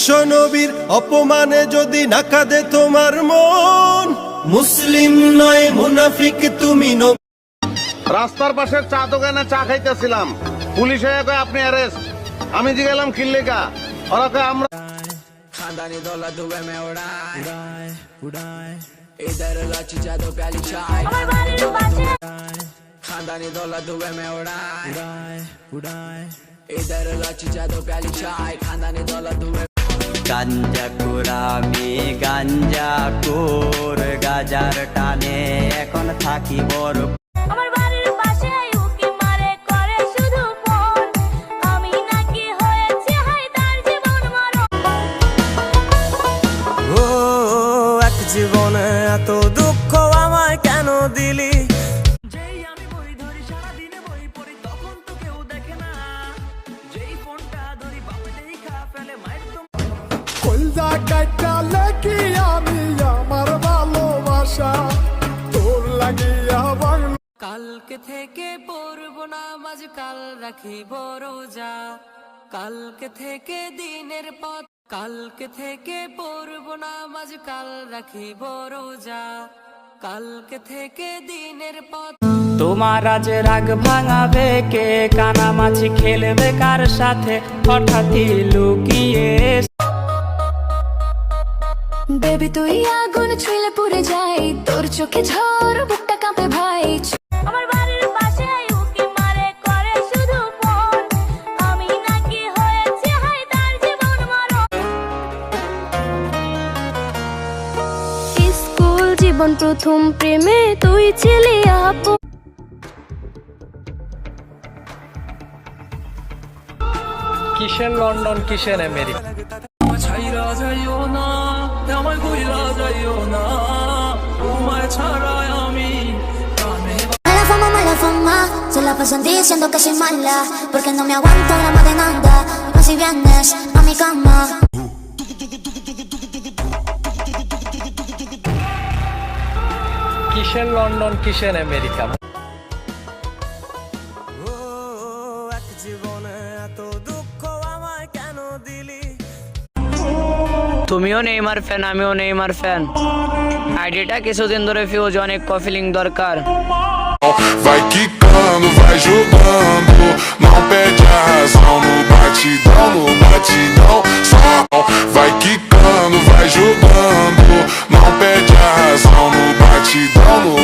বিশ্ব নবীর অপমানে যদি না কাঁদে তোমার মন, মুসলিম নয় মুনাফিক তুমি। রাস্তার পাশের চা দোকানে চা খাইতেছিলাম, পুলিশ হয়ে কয় আপনি অ্যারেস্ট। আমি জিজ্ঞাসলাম কিল্লেকা, ওরা কয় আমরা खानदानी दौलत दुबई में उड़ाए उड़ाए इधर लाची जादो प्याली चाय खानदानी दौलत दुबई में उड़ाए उड़ाए इधर लाची जादो प्याली चाय खानदानी दौलत दुबई। গাঞ্জা কুরামি গাঞ্জা কুর গাজার টানে এখন থাকি বড়। আমার বাড়ির পাশে উকি মারে করে শুধু ফোন, আমি নাকি হয়েছে হাই তার জীবন মরণ। ও এক জীবনে এত দুঃখ আমায় কেন দিলি? যেই আমি বই ধরি সারা দিনে বই পড়ি তখন তো কেউ দেখে না, যেই ফোনটা ধরি বাপে দেখা ফেলে মায়ের তো কলজা কাটালে কি আমি আমার ভালোবাসা তোর লাগিয়া বাংলা। কালকে থেকে পড়বো নামাজ কাল রাখিব রোজা, কালকে থেকে দিনের পথ কালকে থেকে পড়বো নামাজ কাল রাখিব রোজা, কালকে থেকে দিনের পথ। তোমার আজ রাগ ভাঙাবে কে, কানামাছি খেলবে কার সাথে হঠাৎই লুকিয়ে। বেবি তুই আগুন ছুঁলে পুড়ে যাই, তোর চোখে ঝড় বুকটা কাঁপে ভাই। আমার বাড়ির পাশে উকি মারে করে শুধু ফোন, আমি নাকি হয়েছে হাই তার জীবন মরণ। স্কুল জীবন প্রথম প্রেমে তুই ছিলি আপু। কিসের লন্ডন কিসের আমেরিকা? ছাইরা যাইও না আমায় কইরা যাইও না, তোমায় ছাড়া আমি Mala fama, se la pasan diciendo que soy mala, porque no me aguanto la más demanda. Más si vienes a mi cama. কিসের লন্ডন কিসের আমেরিকা? ও এক জীবনে এত দুঃখ আমায় কেন দিলি? তুমিও নেইমার ফ্যান, আমিও নেইমার ফ্যান। আইডিটা কিছুদিন ধরে ফিউজ, অনেক কফি লিঙ্ক দরকার। Vai quicando, vai jogando, não perde a razão no batidão, só vai quicando, vai jogando, não perde a razão no batidão,